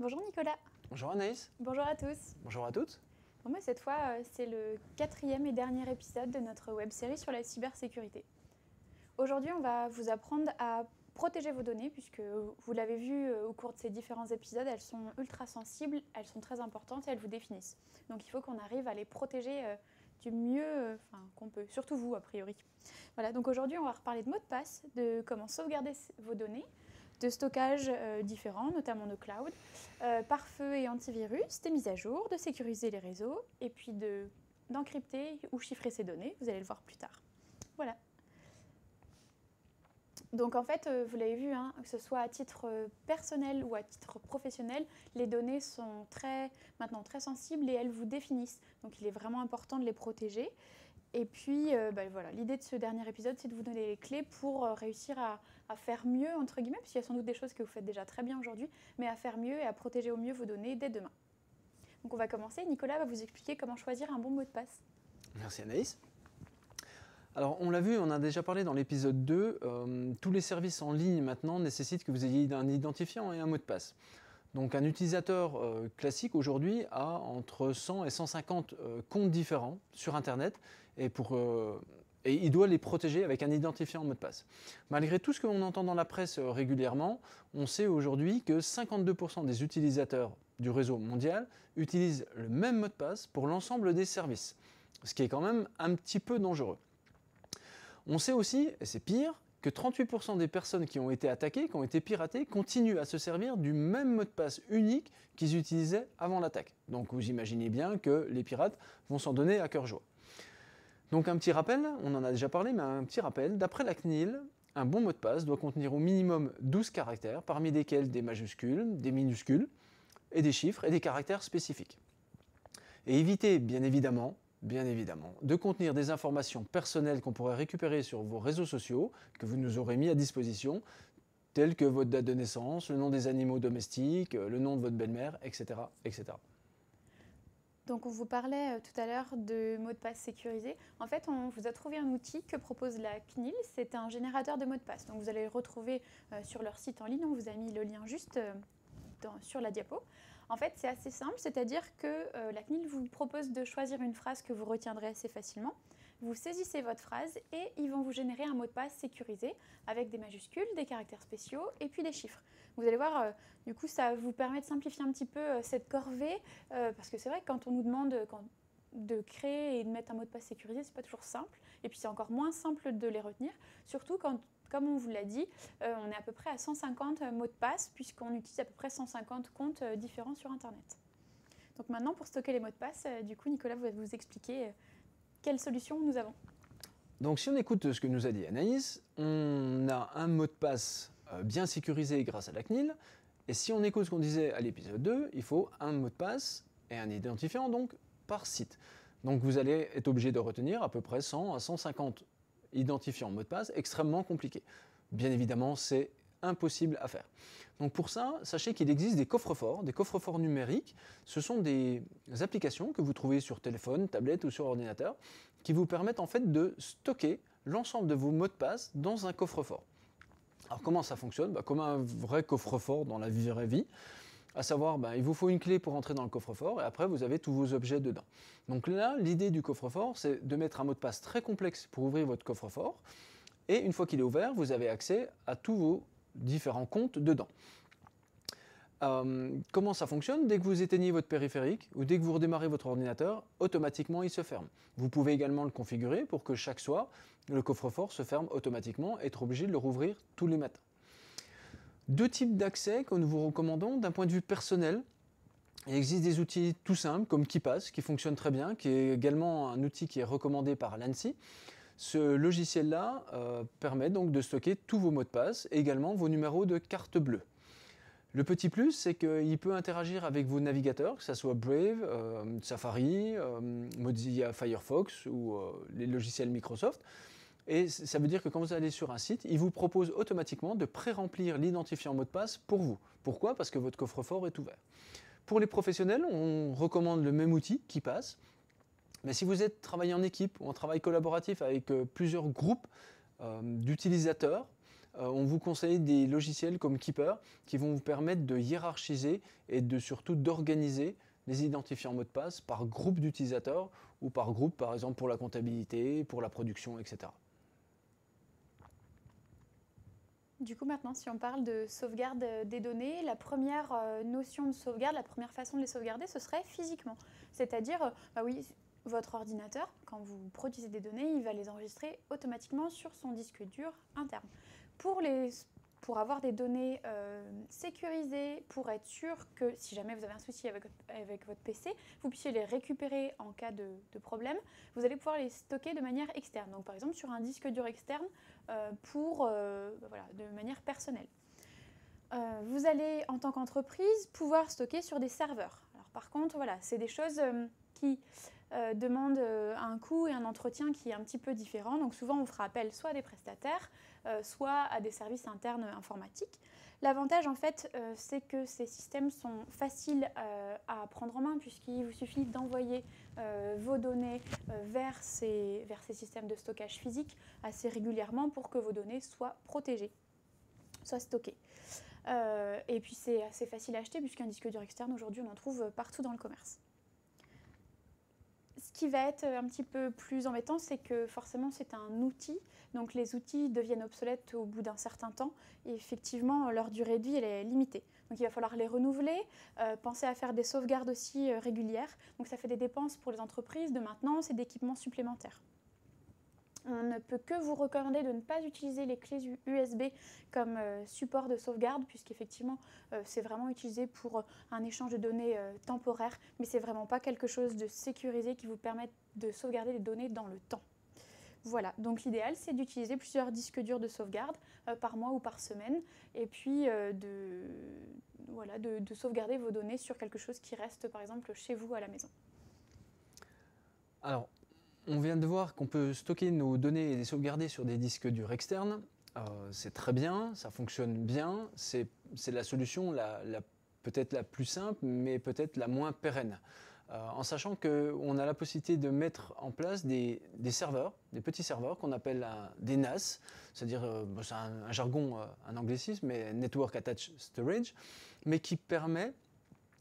Bonjour Nicolas. Bonjour Anaïs. Bonjour à tous. Bonjour à toutes. Bon, moi, cette fois, c'est le 4e et dernier épisode de notre web-série sur la cybersécurité. Aujourd'hui, on va vous apprendre à protéger vos données, puisque vous l'avez vu au cours de ces différents épisodes, elles sont ultra sensibles, elles sont très importantes et elles vous définissent. Donc il faut qu'on arrive à les protéger du mieux qu'on peut, surtout vous a priori. Voilà, donc aujourd'hui on va reparler de mots de passe, de comment sauvegarder vos données, de stockage différents, notamment de cloud, pare-feu et antivirus, des mises à jour, de sécuriser les réseaux, et puis d'encrypter ou chiffrer ces données, vous allez le voir plus tard. Voilà. Donc en fait, vous l'avez vu, hein, que ce soit à titre personnel ou à titre professionnel, les données sont maintenant très sensibles et elles vous définissent. Donc il est vraiment important de les protéger. Et puis voilà, l'idée de ce dernier épisode, c'est de vous donner les clés pour réussir à faire mieux, entre guillemets, parce qu'il y a sans doute des choses que vous faites déjà très bien aujourd'hui, mais à faire mieux et à protéger au mieux vos données dès demain. Donc on va commencer. Nicolas va vous expliquer comment choisir un bon mot de passe. Merci Anaïs. Alors on l'a vu, on a déjà parlé dans l'épisode 2, tous les services en ligne maintenant nécessitent que vous ayez un identifiant et un mot de passe. Donc un utilisateur classique aujourd'hui a entre 100 et 150 comptes différents sur Internet et il doit les protéger avec un identifiant en mot de passe. Malgré tout ce que l'on entend dans la presse régulièrement, on sait aujourd'hui que 52% des utilisateurs du réseau mondial utilisent le même mot de passe pour l'ensemble des services, ce qui est quand même un petit peu dangereux. On sait aussi, et c'est pire, que 38% des personnes qui ont été attaquées, qui ont été piratées, continuent à se servir du même mot de passe unique qu'ils utilisaient avant l'attaque. Donc vous imaginez bien que les pirates vont s'en donner à cœur joie. Donc un petit rappel, on en a déjà parlé, mais un petit rappel, d'après la CNIL, un bon mot de passe doit contenir au minimum 12 caractères, parmi lesquels des majuscules, des minuscules, et des chiffres et des caractères spécifiques. Et évitez bien évidemment, de contenir des informations personnelles qu'on pourrait récupérer sur vos réseaux sociaux, que vous nous aurez mis à disposition, telles que votre date de naissance, le nom des animaux domestiques, le nom de votre belle-mère, etc., etc. Donc on vous parlait tout à l'heure de mots de passe sécurisés. En fait, on vous a trouvé un outil que propose la CNIL. C'est un générateur de mots de passe. Donc vous allez le retrouver sur leur site en ligne. On vous a mis le lien juste sur la diapo. En fait, c'est assez simple, c'est-à-dire que la CNIL vous propose de choisir une phrase que vous retiendrez assez facilement. Vous saisissez votre phrase et ils vont vous générer un mot de passe sécurisé avec des majuscules, des caractères spéciaux et puis des chiffres. Vous allez voir, du coup, ça vous permet de simplifier un petit peu cette corvée parce que c'est vrai que quand on nous demande de créer et de mettre un mot de passe sécurisé, c'est pas toujours simple. Et puis c'est encore moins simple de les retenir, surtout quand, comme on vous l'a dit, on est à peu près à 150 mots de passe puisqu'on utilise à peu près 150 comptes différents sur Internet. Donc maintenant, pour stocker les mots de passe, du coup, Nicolas va vous expliquer quelle solution nous avons. Donc si on écoute ce que nous a dit Anaïs, on a un mot de passe bien sécurisé grâce à la CNIL, et si on écoute ce qu'on disait à l'épisode 2, il faut un mot de passe et un identifiant donc par site. Donc vous allez être obligé de retenir à peu près 100 à 150 identifiants mot de passe, extrêmement compliqué. Bien évidemment, c'est impossible à faire. Donc pour ça, sachez qu'il existe des coffres-forts numériques. Ce sont des applications que vous trouvez sur téléphone, tablette ou sur ordinateur, qui vous permettent en fait de stocker l'ensemble de vos mots de passe dans un coffre-fort. Alors comment ça fonctionne ? Comme un vrai coffre-fort dans la vraie vie. À savoir, il vous faut une clé pour entrer dans le coffre-fort et après vous avez tous vos objets dedans. Donc là, l'idée du coffre-fort, c'est de mettre un mot de passe très complexe pour ouvrir votre coffre-fort. Et une fois qu'il est ouvert, vous avez accès à tous vos différents comptes dedans. Comment ça fonctionne ? Dès que vous éteignez votre périphérique ou dès que vous redémarrez votre ordinateur, automatiquement il se ferme. Vous pouvez également le configurer pour que chaque soir, le coffre-fort se ferme automatiquement et être obligé de le rouvrir tous les matins. Deux types d'accès que nous vous recommandons d'un point de vue personnel. Il existe des outils tout simples comme KeePass qui fonctionne très bien, qui est également un outil qui est recommandé par l'ANSSI. Ce logiciel-là permet donc de stocker tous vos mots de passe et également vos numéros de carte bleue. Le petit plus, c'est qu'il peut interagir avec vos navigateurs, que ce soit Brave, Safari, Mozilla Firefox ou les logiciels Microsoft. Et ça veut dire que quand vous allez sur un site, il vous propose automatiquement de pré-remplir l'identifiant mot de passe pour vous. Pourquoi ? Parce que votre coffre-fort est ouvert. Pour les professionnels, on recommande le même outil, KeePass. Mais si vous êtes travaillé en équipe ou en travail collaboratif avec plusieurs groupes d'utilisateurs, on vous conseille des logiciels comme Keeper qui vont vous permettre de hiérarchiser et surtout d'organiser les identifiants mots de passe par groupe d'utilisateurs ou par groupe, par exemple pour la comptabilité, pour la production, etc. Du coup, maintenant, si on parle de sauvegarde des données, la première notion de sauvegarde, la première façon de les sauvegarder, ce serait physiquement. C'est-à-dire, bah oui, votre ordinateur, quand vous produisez des données, il va les enregistrer automatiquement sur son disque dur interne. Pour avoir des données sécurisées, pour être sûr que si jamais vous avez un souci avec votre PC, vous puissiez les récupérer en cas de problème, vous allez pouvoir les stocker de manière externe. Donc par exemple sur un disque dur externe de manière personnelle. Vous allez en tant qu'entreprise pouvoir stocker sur des serveurs. Alors par contre, voilà, c'est des choses qui demandent un coût et un entretien qui est un petit peu différent. Donc souvent on fera appel soit à des prestataires, soit à des services internes informatiques. L'avantage en fait, c'est que ces systèmes sont faciles à prendre en main puisqu'il vous suffit d'envoyer vos données vers ces systèmes de stockage physique assez régulièrement pour que vos données soient protégées, soient stockées. Et puis c'est assez facile à acheter puisqu'un disque dur externe aujourd'hui on en trouve partout dans le commerce. Ce qui va être un petit peu plus embêtant, c'est que forcément c'est un outil, donc les outils deviennent obsolètes au bout d'un certain temps et effectivement leur durée de vie elle est limitée. Donc il va falloir les renouveler, penser à faire des sauvegardes aussi régulières, donc ça fait des dépenses pour les entreprises de maintenance et d'équipements supplémentaires. On ne peut que vous recommander de ne pas utiliser les clés USB comme support de sauvegarde, puisqu'effectivement, c'est vraiment utilisé pour un échange de données temporaire, mais ce n'est vraiment pas quelque chose de sécurisé qui vous permette de sauvegarder les données dans le temps. Voilà, donc l'idéal, c'est d'utiliser plusieurs disques durs de sauvegarde par mois ou par semaine, et puis de sauvegarder vos données sur quelque chose qui reste, par exemple, chez vous à la maison. Alors, on vient de voir qu'on peut stocker nos données et les sauvegarder sur des disques durs externes. C'est très bien, ça fonctionne bien. C'est la solution peut-être la plus simple, mais peut-être la moins pérenne. En sachant qu'on a la possibilité de mettre en place des serveurs, des petits serveurs qu'on appelle des NAS, c'est-à-dire, c'est un jargon, un anglicisme, mais Network Attached Storage, mais qui permet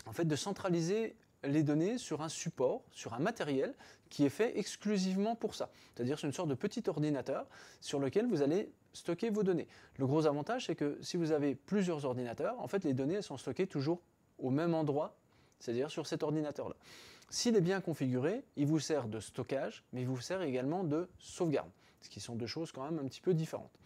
en fait de centraliser les données sur un support, sur un matériel qui est fait exclusivement pour ça. C'est-à-dire c'est une sorte de petit ordinateur sur lequel vous allez stocker vos données. Le gros avantage, c'est que si vous avez plusieurs ordinateurs, en fait les données elles sont stockées toujours au même endroit, c'est-à-dire sur cet ordinateur-là. S'il est bien configuré, il vous sert de stockage, mais il vous sert également de sauvegarde, ce qui sont deux choses quand même un petit peu différentes.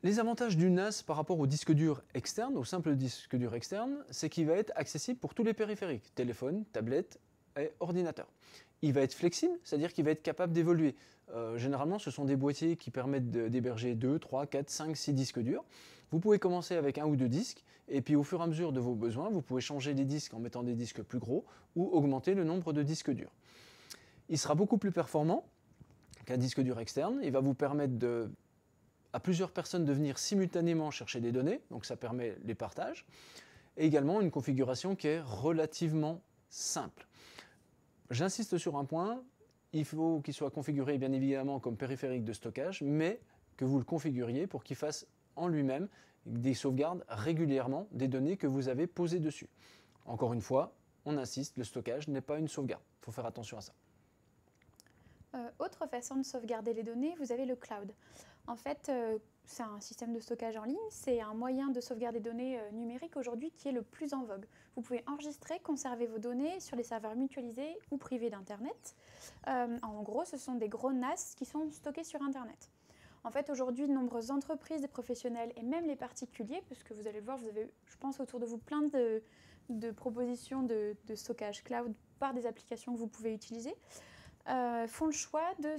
Les avantages du NAS par rapport au disque dur externe, au simple disque dur externe, c'est qu'il va être accessible pour tous les périphériques, téléphone, tablette et ordinateur. Il va être flexible, c'est-à-dire qu'il va être capable d'évoluer. Généralement, ce sont des boîtiers qui permettent d'héberger 2, 3, 4, 5, 6 disques durs. Vous pouvez commencer avec 1 ou 2 disques, et puis au fur et à mesure de vos besoins, vous pouvez changer les disques en mettant des disques plus gros ou augmenter le nombre de disques durs. Il sera beaucoup plus performant qu'un disque dur externe. Il va vous permettre à plusieurs personnes de venir simultanément chercher des données, donc ça permet les partages, et également une configuration qui est relativement simple. J'insiste sur un point, il faut qu'il soit configuré bien évidemment comme périphérique de stockage, mais que vous le configuriez pour qu'il fasse en lui-même des sauvegardes régulièrement des données que vous avez posées dessus. Encore une fois, on insiste, le stockage n'est pas une sauvegarde, il faut faire attention à ça. Autre façon de sauvegarder les données, vous avez le cloud. En fait, c'est un système de stockage en ligne, c'est un moyen de sauvegarder des données numériques aujourd'hui qui est le plus en vogue. Vous pouvez enregistrer, conserver vos données sur les serveurs mutualisés ou privés d'Internet. En gros, ce sont des gros NAS qui sont stockés sur Internet. En fait, aujourd'hui, de nombreuses entreprises, des professionnels et même les particuliers, puisque vous allez le voir, vous avez, je pense, autour de vous plein de propositions de stockage cloud par des applications que vous pouvez utiliser, font le choix de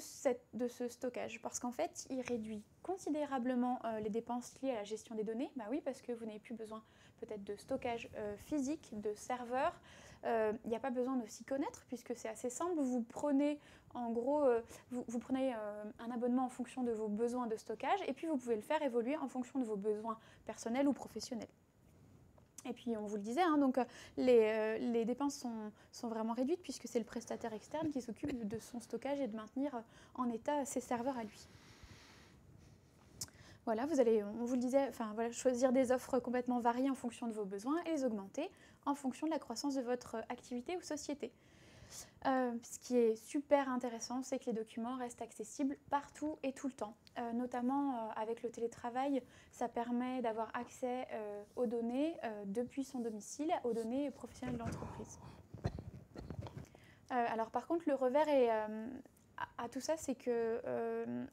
ce stockage parce qu'en fait, il réduit considérablement les dépenses liées à la gestion des données. Bah oui, parce que vous n'avez plus besoin peut-être de stockage physique, de serveurs. Il n'y a pas besoin de s'y connaître puisque c'est assez simple. Vous prenez en gros, vous prenez un abonnement en fonction de vos besoins de stockage et puis vous pouvez le faire évoluer en fonction de vos besoins personnels ou professionnels. Et puis on vous le disait, hein, donc les dépenses sont vraiment réduites puisque c'est le prestataire externe qui s'occupe de son stockage et de maintenir en état ses serveurs à lui. Voilà, vous allez, on vous le disait, enfin, voilà, choisir des offres complètement variées en fonction de vos besoins et les augmenter en fonction de la croissance de votre activité ou société. Ce qui est super intéressant, c'est que les documents restent accessibles partout et tout le temps. Notamment avec le télétravail, ça permet d'avoir accès aux données depuis son domicile, aux données professionnelles de l'entreprise. Alors par contre, le revers à tout ça, c'est que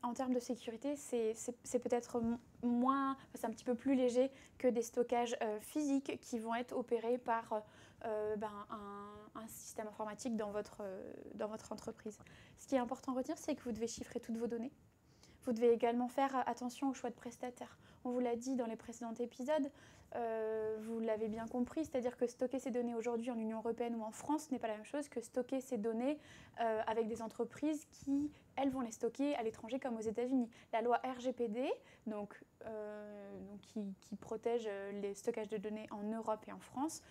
en termes de sécurité, c'est peut-être moins, c'est un petit peu plus léger que des stockages physiques qui vont être opérés par un système informatique dans votre entreprise. Ce qui est important à retenir, c'est que vous devez chiffrer toutes vos données. Vous devez également faire attention au choix de prestataire. On vous l'a dit dans les précédents épisodes, vous l'avez bien compris, c'est-à-dire que stocker ces données aujourd'hui en Union européenne ou en France n'est pas la même chose que stocker ces données avec des entreprises qui, elles, vont les stocker à l'étranger comme aux États-Unis. La loi RGPD, qui protège les stockages de données en Europe et en France,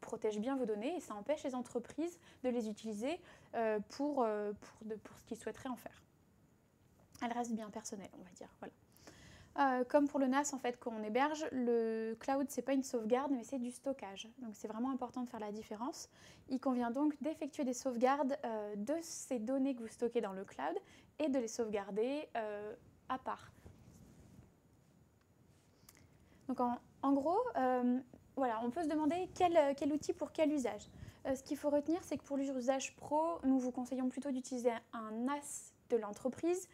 protège bien vos données et ça empêche les entreprises de les utiliser pour ce qu'ils souhaiteraient en faire. Elle reste bien personnelle, on va dire. Voilà. Comme pour le NAS, en fait, quand on héberge, le cloud, c'est pas une sauvegarde, mais c'est du stockage. Donc, c'est vraiment important de faire la différence. Il convient donc d'effectuer des sauvegardes de ces données que vous stockez dans le cloud et de les sauvegarder à part. Donc, en gros, voilà, on peut se demander quel outil pour quel usage. Ce qu'il faut retenir, c'est que pour l'usage pro, nous vous conseillons plutôt d'utiliser un NAS de l'entreprise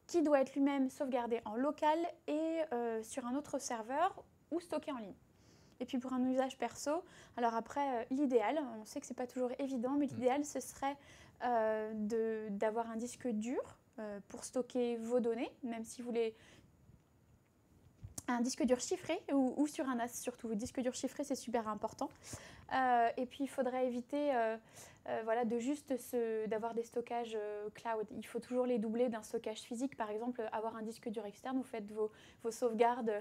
qui doit être lui-même sauvegardé en local et sur un autre serveur ou stocké en ligne. Et puis pour un usage perso, alors après, l'idéal, on sait que ce n'est pas toujours évident, mais l'idéal, ce serait d'avoir un disque dur pour stocker vos données, même si vous voulez un disque dur chiffré ou sur un NAS surtout. Le disque dur chiffré, c'est super important. Et puis, il faudrait éviter d'avoir des stockages cloud. Il faut toujours les doubler d'un stockage physique. Par exemple, avoir un disque dur externe, vous faites vos sauvegardes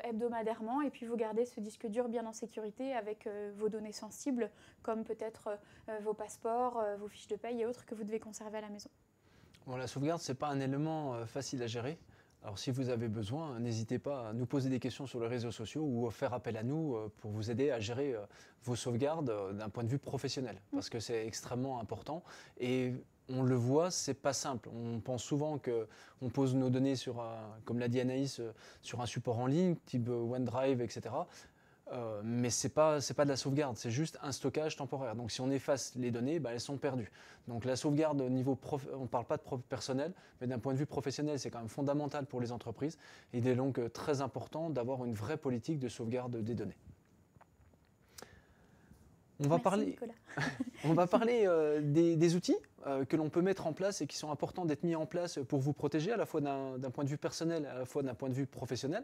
hebdomadairement et puis vous gardez ce disque dur bien en sécurité avec vos données sensibles, comme peut-être vos passeports, vos fiches de paye et autres que vous devez conserver à la maison. Bon, la sauvegarde, ce n'est pas un élément facile à gérer. Alors si vous avez besoin, n'hésitez pas à nous poser des questions sur les réseaux sociaux ou à faire appel à nous pour vous aider à gérer vos sauvegardes d'un point de vue professionnel, parce que c'est extrêmement important et on le voit, c'est pas simple. On pense souvent qu'on pose nos données comme l'a dit Anaïs, sur un support en ligne, type OneDrive, etc. Mais ce n'est pas de la sauvegarde, c'est juste un stockage temporaire. Donc si on efface les données, elles sont perdues. Donc la sauvegarde au niveau on ne parle pas de personnel, mais d'un point de vue professionnel, c'est quand même fondamental pour les entreprises. Il est donc très important d'avoir une vraie politique de sauvegarde des données. On va parler des outils que l'on peut mettre en place et qui sont importants d'être mis en place pour vous protéger, à la fois d'un point de vue personnel, à la fois d'un point de vue professionnel.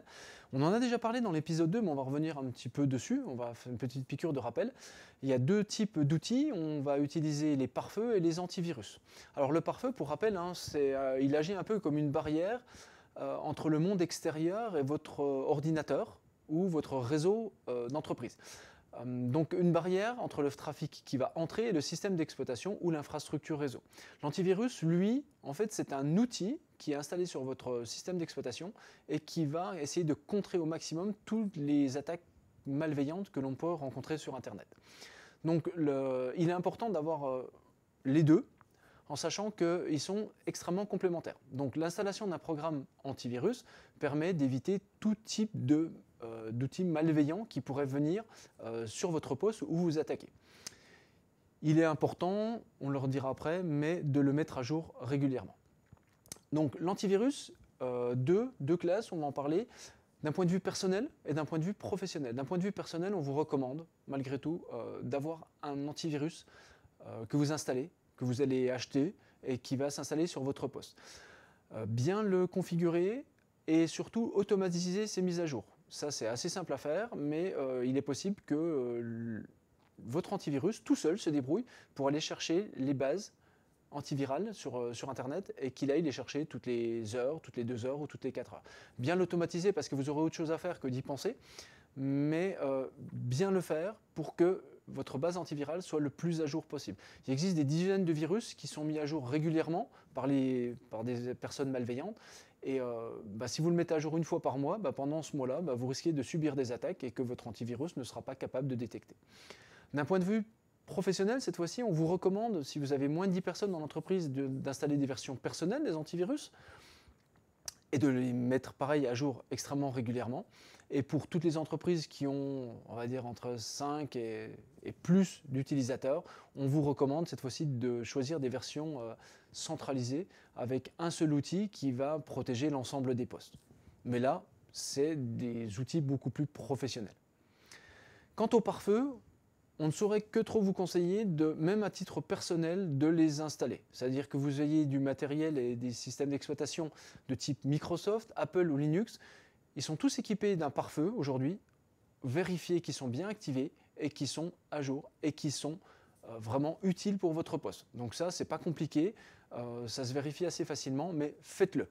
On en a déjà parlé dans l'épisode 2, mais on va revenir un petit peu dessus. On va faire une petite piqûre de rappel. Il y a deux types d'outils. On va utiliser les pare-feux et les antivirus. Alors le pare-feu, pour rappel, il agit un peu comme une barrière entre le monde extérieur et votre ordinateur ou votre réseau d'entreprise. Donc une barrière entre le trafic qui va entrer et le système d'exploitation ou l'infrastructure réseau. L'antivirus, lui, en fait, c'est un outil qui est installé sur votre système d'exploitation et qui va essayer de contrer au maximum toutes les attaques malveillantes que l'on peut rencontrer sur Internet. Donc il est important d'avoir les deux, en sachant qu'ils sont extrêmement complémentaires. Donc l'installation d'un programme antivirus permet d'éviter tout type d'outils malveillants qui pourraient venir sur votre poste ou vous attaquer. Il est important, on le redira après, mais de le mettre à jour régulièrement. Donc l'antivirus, deux classes, on va en parler, d'un point de vue personnel et d'un point de vue professionnel. D'un point de vue personnel, on vous recommande, malgré tout, d'avoir un antivirus que vous installez, que vous allez acheter et qui va s'installer sur votre poste. Bien le configurer et surtout automatiser ses mises à jour. Ça, c'est assez simple à faire, mais il est possible que votre antivirus, tout seul, se débrouille pour aller chercher les bases antivirales sur Internet et qu'il aille les chercher toutes les heures, toutes les 2 heures ou toutes les 4 heures. Bien l'automatiser parce que vous aurez autre chose à faire que d'y penser, mais bien le faire pour que votre base antivirale soit le plus à jour possible. Il existe des dizaines de virus qui sont mis à jour régulièrement par des personnes malveillantes Et si vous le mettez à jour une fois par mois, pendant ce mois-là, vous risquez de subir des attaques et que votre antivirus ne sera pas capable de détecter. D'un point de vue professionnel, cette fois-ci, on vous recommande, si vous avez moins de 10 personnes dans l'entreprise, d'installer des versions personnelles des antivirus et de les mettre pareil à jour extrêmement régulièrement. Et pour toutes les entreprises qui ont, on va dire, entre 5 et plus d'utilisateurs, on vous recommande cette fois-ci de choisir des versions centralisées avec un seul outil qui va protéger l'ensemble des postes. Mais là, c'est des outils beaucoup plus professionnels. Quant aux pare-feux, on ne saurait que trop vous conseiller, même à titre personnel, de les installer. C'est-à-dire que vous ayez du matériel et des systèmes d'exploitation de type Microsoft, Apple ou Linux. Ils sont tous équipés d'un pare-feu aujourd'hui, vérifiez qu'ils sont bien activés et qu'ils sont à jour et qu'ils sont vraiment utiles pour votre poste. Donc ça, c'est pas compliqué, ça se vérifie assez facilement, mais faites-le.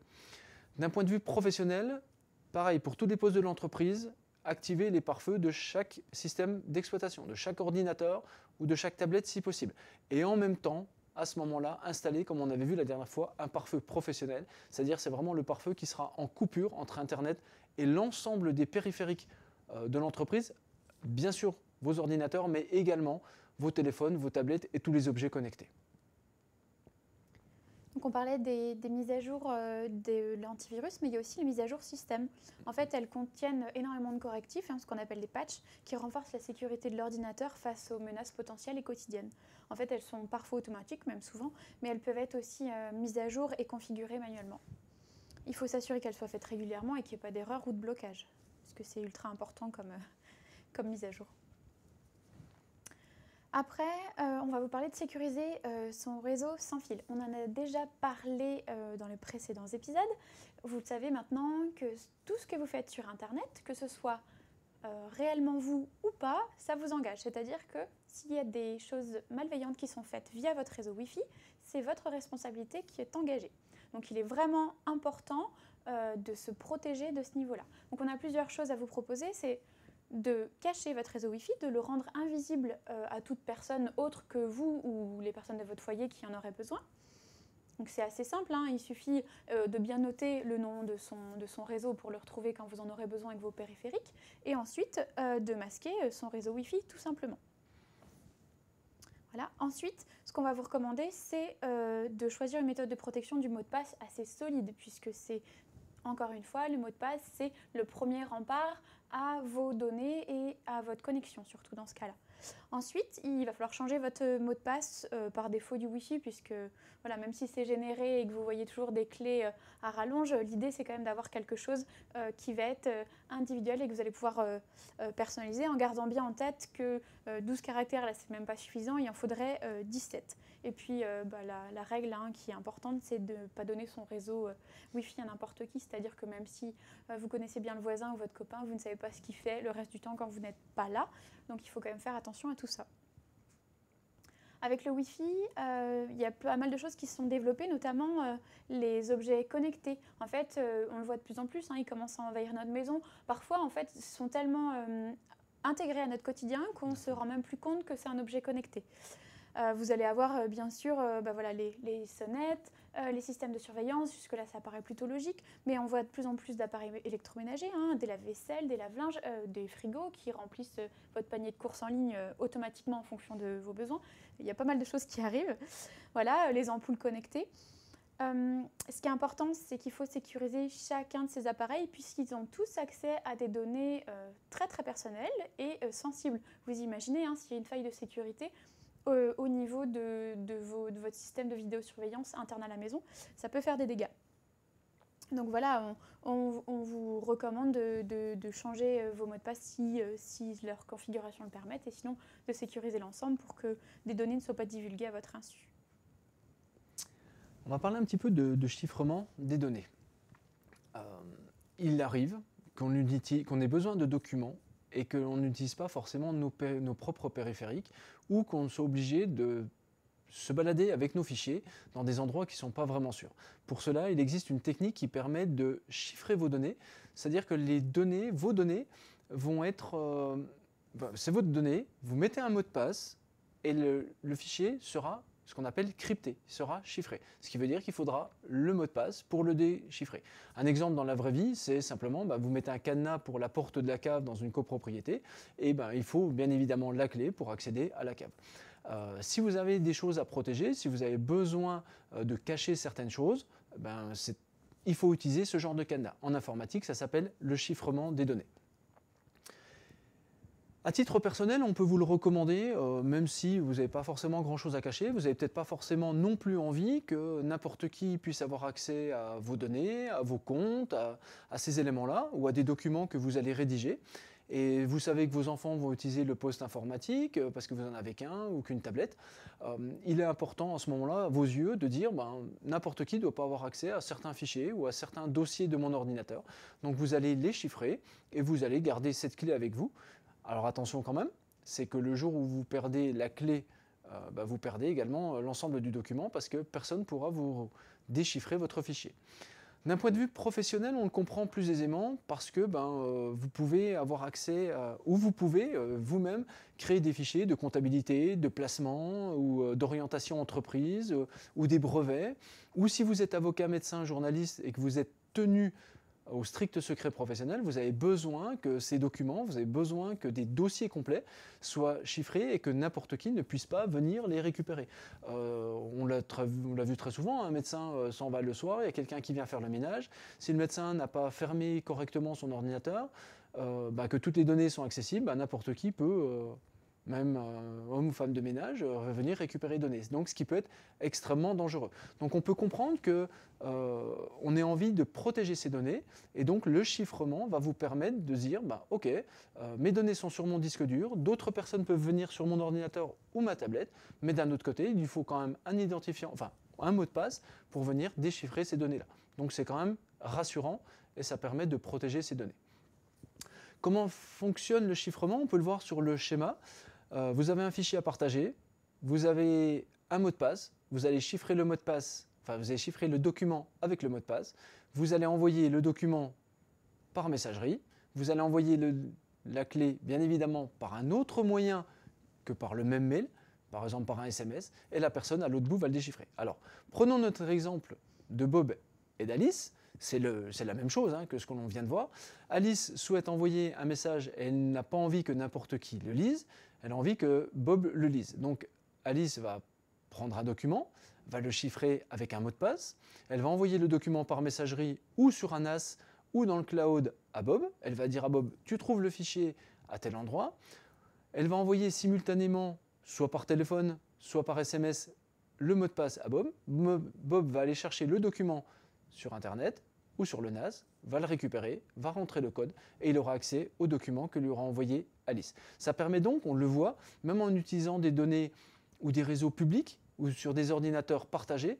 D'un point de vue professionnel, pareil, pour tous les postes de l'entreprise, activez les pare-feux de chaque système d'exploitation, de chaque ordinateur ou de chaque tablette si possible. Et en même temps, à ce moment-là, installer, comme on avait vu la dernière fois, un pare-feu professionnel. C'est-à-dire c'est vraiment le pare-feu qui sera en coupure entre Internet et l'ensemble des périphériques de l'entreprise. Bien sûr, vos ordinateurs, mais également vos téléphones, vos tablettes et tous les objets connectés. Donc on parlait des mises à jour de l'antivirus, mais il y a aussi les mises à jour système. En fait, elles contiennent énormément de correctifs, ce qu'on appelle des patchs, qui renforcent la sécurité de l'ordinateur face aux menaces potentielles et quotidiennes. En fait, elles sont parfois automatiques, même souvent, mais elles peuvent être aussi mises à jour et configurées manuellement. Il faut s'assurer qu'elles soient faites régulièrement et qu'il n'y ait pas d'erreur ou de blocage, parce que c'est ultra important comme mise à jour. Après, on va vous parler de sécuriser son réseau sans fil. On en a déjà parlé dans les précédents épisodes. Vous savez maintenant que tout ce que vous faites sur Internet, que ce soit réellement vous ou pas, ça vous engage. C'est-à-dire que s'il y a des choses malveillantes qui sont faites via votre réseau Wi-Fi, c'est votre responsabilité qui est engagée. Donc il est vraiment important de se protéger de ce niveau-là. Donc on a plusieurs choses à vous proposer. C'est de cacher votre réseau Wi-Fi, de le rendre invisible à toute personne autre que vous ou les personnes de votre foyer qui en auraient besoin. Donc c'est assez simple, il suffit de bien noter le nom de son réseau pour le retrouver quand vous en aurez besoin avec vos périphériques, et ensuite de masquer son réseau Wi-Fi tout simplement. Voilà. Ensuite, ce qu'on va vous recommander, c'est de choisir une méthode de protection du mot de passe assez solide, puisque c'est, encore une fois, le mot de passe, c'est le premier rempart à vos données et à votre connexion, surtout dans ce cas-là. Ensuite, il va falloir changer votre mot de passe par défaut du Wi-Fi, puisque voilà, même si c'est généré et que vous voyez toujours des clés à rallonge, l'idée c'est quand même d'avoir quelque chose qui va être individuel et que vous allez pouvoir personnaliser, en gardant bien en tête que 12 caractères, là c'est même pas suffisant, il en faudrait 17. Et puis la règle qui est importante, c'est de ne pas donner son réseau Wi-Fi à n'importe qui, c'est-à-dire que même si vous connaissez bien le voisin ou votre copain, vous ne savez pas ce qu'il fait le reste du temps quand vous n'êtes pas là. Donc il faut quand même faire attention à tout ça. Avec le Wi-Fi, il y a pas mal de choses qui se sont développées, notamment les objets connectés. En fait, on le voit de plus en plus, ils commencent à envahir notre maison. Parfois, en fait, ils sont tellement intégrés à notre quotidien qu'on ne se rend même plus compte que c'est un objet connecté. Vous allez avoir bien sûr les sonnettes, les systèmes de surveillance, jusque-là ça paraît plutôt logique, mais on voit de plus en plus d'appareils électroménagers, des lave-vaisselle, des lave-linges, des frigos qui remplissent votre panier de courses en ligne automatiquement en fonction de vos besoins. Il y a pas mal de choses qui arrivent. Voilà, les ampoules connectées. Ce qui est important, c'est qu'il faut sécuriser chacun de ces appareils puisqu'ils ont tous accès à des données très très personnelles et sensibles. Vous imaginez, s'il y a une faille de sécurité, au niveau de votre système de vidéosurveillance interne à la maison, ça peut faire des dégâts. Donc voilà, on vous recommande de changer vos mots de passe si leur configuration le permet, et sinon de sécuriser l'ensemble pour que des données ne soient pas divulguées à votre insu. On va parler un petit peu de chiffrement des données. Il arrive qu'on ait besoin de documents et que l'on n'utilise pas forcément nos propres périphériques, ou qu'on soit obligé de se balader avec nos fichiers dans des endroits qui ne sont pas vraiment sûrs. Pour cela, il existe une technique qui permet de chiffrer vos données, c'est-à-dire que vos données vont être... c'est votre donnée, vous mettez un mot de passe et le fichier sera ce qu'on appelle crypté, il sera chiffré. Ce qui veut dire qu'il faudra le mot de passe pour le déchiffrer. Un exemple dans la vraie vie, c'est simplement, vous mettez un cadenas pour la porte de la cave dans une copropriété, et il faut bien évidemment la clé pour accéder à la cave. Si vous avez des choses à protéger, si vous avez besoin de cacher certaines choses, il faut utiliser ce genre de cadenas. En informatique, ça s'appelle le chiffrement des données. À titre personnel, on peut vous le recommander, même si vous n'avez pas forcément grand-chose à cacher, vous n'avez peut-être pas forcément non plus envie que n'importe qui puisse avoir accès à vos données, à vos comptes, à ces éléments-là, ou à des documents que vous allez rédiger. Et vous savez que vos enfants vont utiliser le poste informatique parce que vous n'en avez qu'un ou qu'une tablette. Il est important en ce moment-là, à vos yeux, de dire n'importe qui ne doit pas avoir accès à certains fichiers ou à certains dossiers de mon ordinateur. Donc vous allez les chiffrer et vous allez garder cette clé avec vous. Alors attention quand même, c'est que le jour où vous perdez la clé, vous perdez également l'ensemble du document parce que personne ne pourra vous déchiffrer votre fichier. D'un point de vue professionnel, on le comprend plus aisément parce que vous pouvez avoir accès ou vous pouvez vous-même créer des fichiers de comptabilité, de placement ou d'orientation entreprise ou des brevets. Ou si vous êtes avocat, médecin, journaliste et que vous êtes tenu au strict secret professionnel, vous avez besoin que ces documents, vous avez besoin que des dossiers complets soient chiffrés et que n'importe qui ne puisse pas venir les récupérer. On l'a vu très souvent, un médecin s'en va le soir, il y a quelqu'un qui vient faire le ménage. Si le médecin n'a pas fermé correctement son ordinateur, que toutes les données sont accessibles, n'importe qui peut... même homme ou femme de ménage, venir récupérer les données. Donc ce qui peut être extrêmement dangereux. Donc on peut comprendre qu'on ait envie de protéger ces données, et donc le chiffrement va vous permettre de dire, ok, mes données sont sur mon disque dur, d'autres personnes peuvent venir sur mon ordinateur ou ma tablette, mais d'un autre côté, il faut quand même un identifiant, enfin un mot de passe pour venir déchiffrer ces données-là. Donc c'est quand même rassurant et ça permet de protéger ces données. Comment fonctionne le chiffrement? On peut le voir sur le schéma. Vous avez un fichier à partager, vous avez un mot de passe, vous allez chiffrer le mot de passe, enfin vous allez chiffrer le document avec le mot de passe, vous allez envoyer le document par messagerie, vous allez envoyer la clé bien évidemment par un autre moyen que par le même mail, par exemple par un SMS, et la personne à l'autre bout va le déchiffrer. Alors, prenons notre exemple de Bob et d'Alice. C'est la même chose que ce que l'on vient de voir. Alice souhaite envoyer un message et elle n'a pas envie que n'importe qui le lise, elle a envie que Bob le lise. Donc Alice va prendre un document, va le chiffrer avec un mot de passe, elle va envoyer le document par messagerie ou sur un NAS ou dans le cloud à Bob, elle va dire à Bob « tu trouves le fichier à tel endroit », elle va envoyer simultanément, soit par téléphone, soit par SMS, le mot de passe à Bob. Bob va aller chercher le document sur Internet ou sur le NAS, va le récupérer, va rentrer le code et il aura accès au document que lui aura envoyé Alice. Ça permet donc, on le voit, même en utilisant des données ou des réseaux publics ou sur des ordinateurs partagés,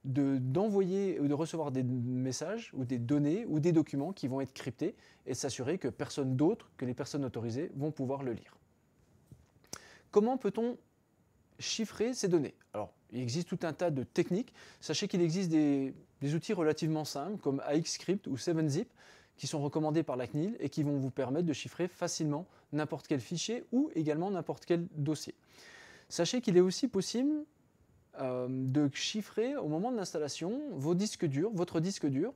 d'envoyer ou de recevoir des messages ou des données ou des documents qui vont être cryptés et s'assurer que personne d'autre que les personnes autorisées vont pouvoir le lire. Comment peut-on chiffrer ces données? Alors, il existe tout un tas de techniques. Sachez qu'il existe des outils relativement simples comme AXCrypt ou 7zip qui sont recommandés par la CNIL et qui vont vous permettre de chiffrer facilement n'importe quel fichier ou également n'importe quel dossier. Sachez qu'il est aussi possible de chiffrer au moment de l'installation votre disque dur.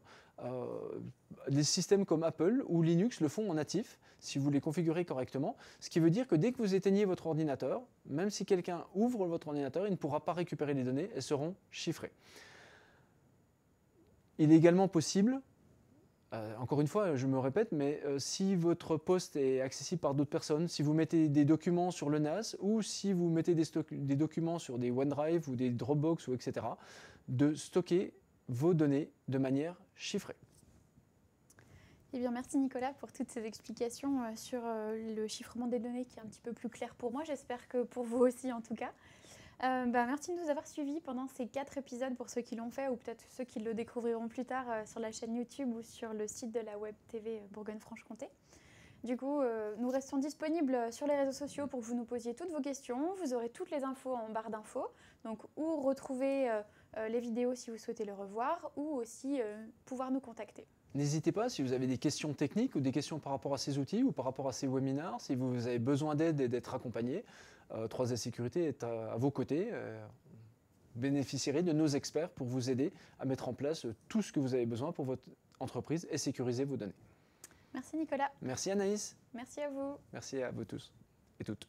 Les systèmes comme Apple ou Linux le font en natif si vous les configurez correctement, ce qui veut dire que dès que vous éteignez votre ordinateur, même si quelqu'un ouvre votre ordinateur, il ne pourra pas récupérer les données, elles seront chiffrées. Il est également possible, encore une fois, je me répète, mais si votre poste est accessible par d'autres personnes, si vous mettez des documents sur le NAS ou si vous mettez des documents sur des OneDrive ou des Dropbox ou etc., de stocker vos données de manière chiffrée. Eh bien, merci Nicolas pour toutes ces explications sur le chiffrement des données qui est un petit peu plus clair pour moi. J'espère que pour vous aussi en tout cas. Merci de nous avoir suivis pendant ces 4 épisodes pour ceux qui l'ont fait ou peut-être ceux qui le découvriront plus tard sur la chaîne YouTube ou sur le site de la Web TV Bourgogne-Franche-Comté. Du coup, nous restons disponibles sur les réseaux sociaux pour que vous nous posiez toutes vos questions. Vous aurez toutes les infos en barre d'infos, donc où retrouver les vidéos si vous souhaitez le revoir ou aussi pouvoir nous contacter. N'hésitez pas, si vous avez des questions techniques ou des questions par rapport à ces outils ou par rapport à ces webinars, si vous avez besoin d'aide et d'être accompagné, 3S Sécurité est à vos côtés. bénéficierez de nos experts pour vous aider à mettre en place tout ce que vous avez besoin pour votre entreprise et sécuriser vos données. Merci Nicolas. Merci Anaïs. Merci à vous. Merci à vous tous et toutes.